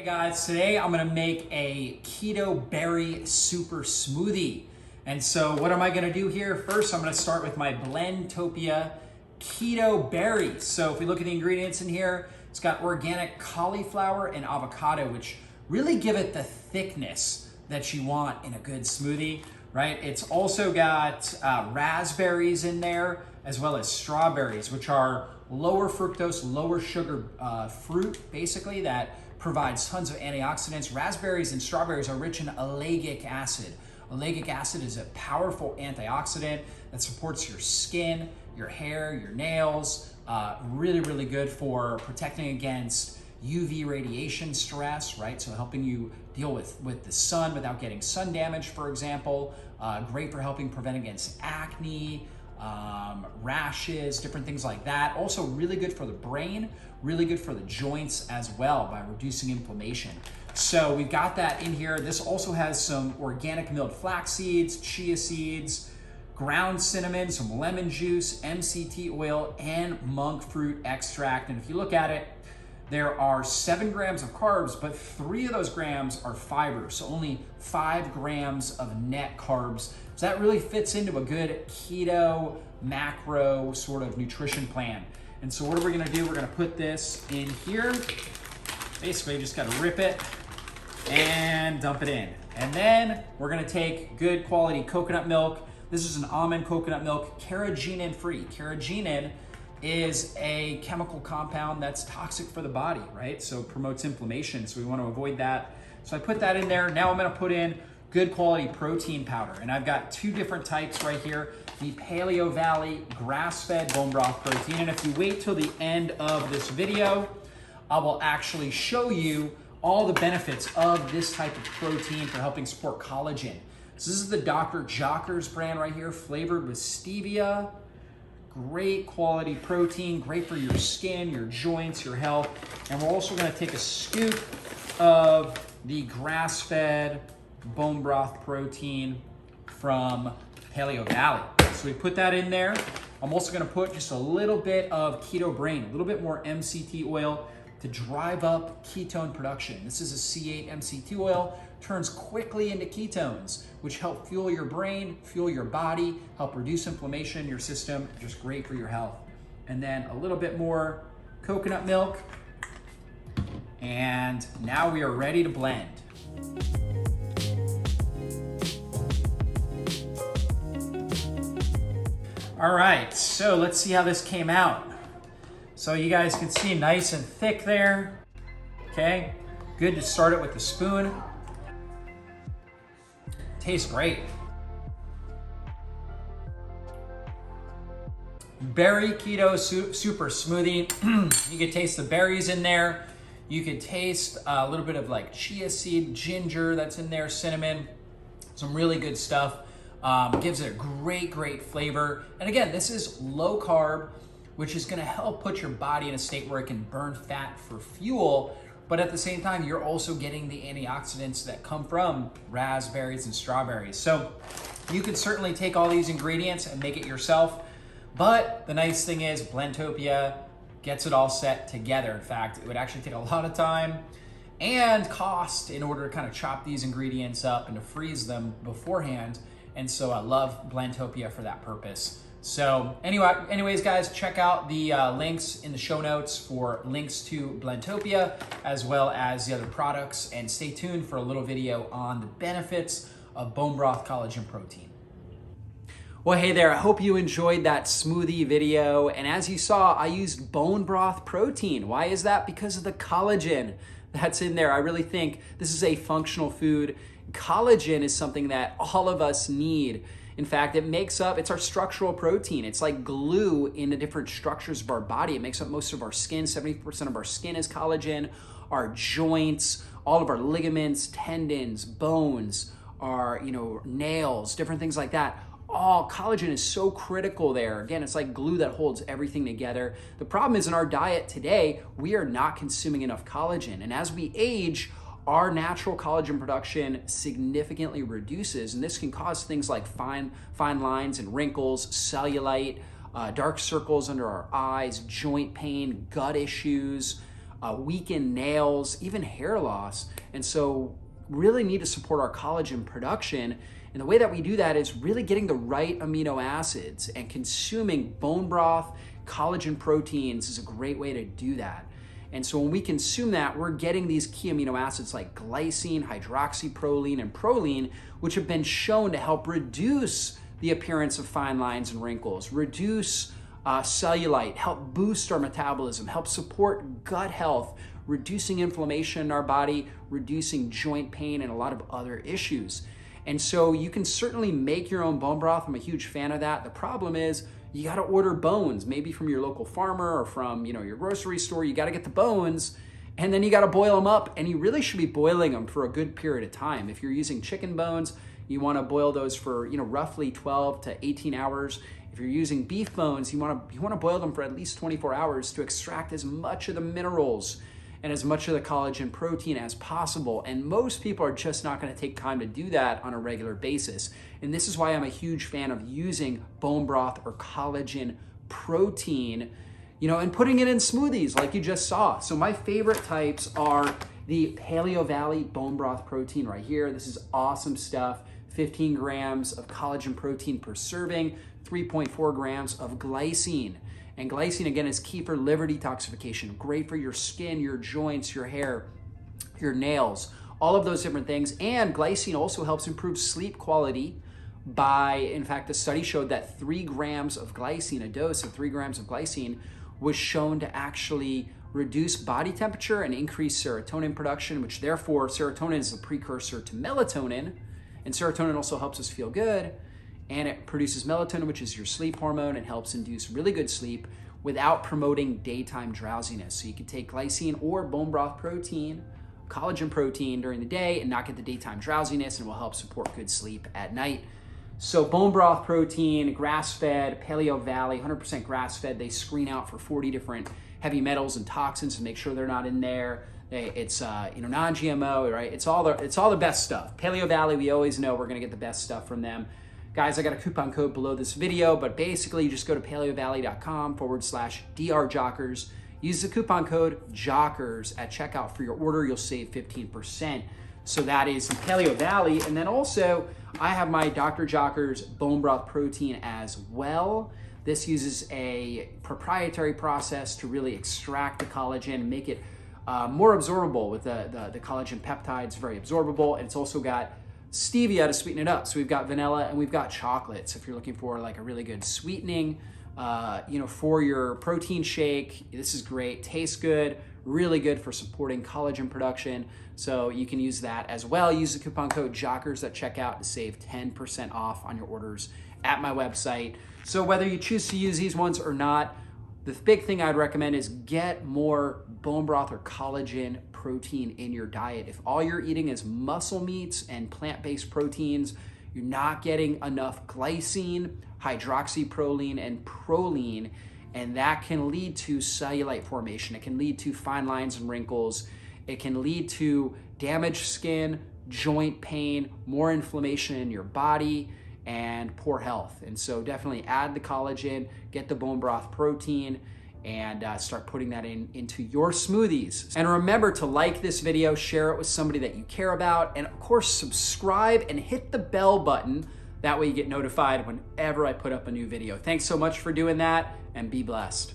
Hey guys, today I'm gonna make a Keto Berry Super Smoothie. And so what am I gonna do here? First, I'm gonna start with my Blendtopia Keto Berry. So if we look at the ingredients in here, it's got organic cauliflower and avocado, which really give it the thickness that you want in a good smoothie, right? It's also got raspberries in there, as well as strawberries, which are lower fructose, lower sugar fruit, basically, that provides tons of antioxidants. Raspberries and strawberries are rich in ellagic acid. Ellagic acid is a powerful antioxidant that supports your skin, your hair, your nails. Really, really good for protecting against UV radiation stress, right? So helping you deal with the sun without getting sun damage, for example. Great for helping prevent against acne, rashes, different things like that. Also really good for the brain, really good for the joints as well by reducing inflammation. So we've got that in here. This also has some organic milled flax seeds, chia seeds, ground cinnamon, some lemon juice, MCT oil, and monk fruit extract. And if you look at it, there are 7 grams of carbs, but 3 of those grams are fiber. So only 5 grams of net carbs. So that really fits into a good keto macro sort of nutrition plan. And so what are we gonna do? We're gonna put this in here. Basically, just gotta rip it and dump it in. And then we're gonna take good quality coconut milk. This is an almond coconut milk, carrageenan free. Carrageenan is a chemical compound that's toxic for the body, right? So it promotes inflammation, so we want to avoid that. So I put that in there. Now I'm gonna put in good quality protein powder. And I've got 2 different types right here. The Paleovalley grass-fed bone broth protein. And if you wait till the end of this video, I will actually show you all the benefits of this type of protein for helping support collagen. So this is the Dr Jockers brand right here, flavored with stevia. Great quality protein, great for your skin, your joints, your health. And we're also gonna take a scoop of the grass-fed bone broth protein from Paleovalley. So we put that in there. I'm also gonna put just a little bit of keto brain, a little bit more MCT oil to drive up ketone production. This is a C8 MCT oil, turns quickly into ketones, which help fuel your brain, fuel your body, help reduce inflammation in your system, just great for your health. And then a little bit more coconut milk. And now we are ready to blend. All right, so let's see how this came out. So you guys can see nice and thick there. Okay, good to start it with a spoon. Tastes great. Berry keto super smoothie. You can taste the berries in there. You can taste a little bit of like chia seed, ginger that's in there, cinnamon, some really good stuff. Gives it a great flavor. And again, this is low carb, which is gonna help put your body in a state where it can burn fat for fuel, but at the same time, you're also getting the antioxidants that come from raspberries and strawberries. So you can certainly take all these ingredients and make it yourself, but the nice thing is Blendtopia gets it all set together. In fact, it would actually take a lot of time and cost in order to kind of chop these ingredients up and to freeze them beforehand. And so I love Blendtopia for that purpose. So anyways, guys, check out the links in the show notes for links to Blendtopia, as well as the other products, and stay tuned for a little video on the benefits of bone broth collagen protein. Well, hey there, I hope you enjoyed that smoothie video. And as you saw, I used bone broth protein. Why is that? Because of the collagen that's in there. I really think this is a functional food. Collagen is something that all of us need. In fact, it's our structural protein. It's like glue in the different structures of our body. It makes up most of our skin. 70% of our skin is collagen. Our joints, all of our ligaments, tendons, bones, our nails, different things like that. All collagen is so critical there. Again, it's like glue that holds everything together. The problem is in our diet today, we are not consuming enough collagen. And as we age, our natural collagen production significantly reduces, and this can cause things like fine lines and wrinkles, cellulite, dark circles under our eyes, joint pain, gut issues, weakened nails, even hair loss. And so really need to support our collagen production. And the way that we do that is really getting the right amino acids, and consuming bone broth, collagen proteins is a great way to do that. And so when we consume that, we're getting these key amino acids like glycine, hydroxyproline, and proline, which have been shown to help reduce the appearance of fine lines and wrinkles, reduce cellulite, help boost our metabolism, help support gut health, reducing inflammation in our body, reducing joint pain, and a lot of other issues. And so you can certainly make your own bone broth. I'm a huge fan of that. The problem is you got to order bones, maybe from your local farmer or from your grocery store. You got to get the bones, and then you got to boil them up, and you really should be boiling them for a good period of time. If you're using chicken bones, you want to boil those for roughly 12 to 18 hours. If you're using beef bones, you want to boil them for at least 24 hours to extract as much of the minerals and as much of the collagen protein as possible. And most people are just not going to take time to do that on a regular basis. And this is why I'm a huge fan of using bone broth or collagen protein, and putting it in smoothies like you just saw. So my favorite types are the Paleovalley bone broth protein right here. This is awesome stuff. 15 grams of collagen protein per serving, 3.4 grams of glycine. And glycine, again, is key for liver detoxification, great for your skin, your joints, your hair, your nails, all of those different things. And glycine also helps improve sleep quality in fact, the study showed that 3 grams of glycine, a dose of 3 grams of glycine, was shown to actually reduce body temperature and increase serotonin production, which therefore serotonin is a precursor to melatonin. And serotonin also helps us feel good. And it produces melatonin, which is your sleep hormone, and helps induce really good sleep without promoting daytime drowsiness. So you can take glycine or bone broth protein, collagen protein during the day and not get the daytime drowsiness, and will help support good sleep at night. So bone broth protein, grass-fed, Paleovalley, 100% grass-fed. They screen out for 40 different heavy metals and toxins to make sure they're not in there. It's non-GMO, right? It's all the best stuff. Paleovalley, we always know we're gonna get the best stuff from them. Guys, I got a coupon code below this video, but basically you just go to paleovalley.com/drjockers. Use the coupon code JOCKERS at checkout for your order. You'll save 15%. So that is Paleovalley. And then also, I have my Dr. Jockers bone broth protein as well. This uses a proprietary process to really extract the collagen and make it more absorbable with the collagen peptides, very absorbable. And it's also got stevia to sweeten it up. So we've got vanilla and we've got chocolate. So if you're looking for like a really good sweetening, for your protein shake, this is great. Tastes good, really good for supporting collagen production. So you can use that as well. Use the coupon code JOCKERS at checkout to save 10% off on your orders at my website. So whether you choose to use these ones or not, the big thing I'd recommend is get more bone broth or collagen protein in your diet. If all you're eating is muscle meats and plant-based proteins, you're not getting enough glycine, hydroxyproline, and proline, and that can lead to cellulite formation. It can lead to fine lines and wrinkles. It can lead to damaged skin, joint pain, more inflammation in your body, and poor health. And so definitely add the collagen, get the bone broth protein, and start putting that into your smoothies. And remember to like this video, share it with somebody that you care about, and of course subscribe and hit the bell button. That way you get notified whenever I put up a new video. Thanks so much for doing that, and be blessed.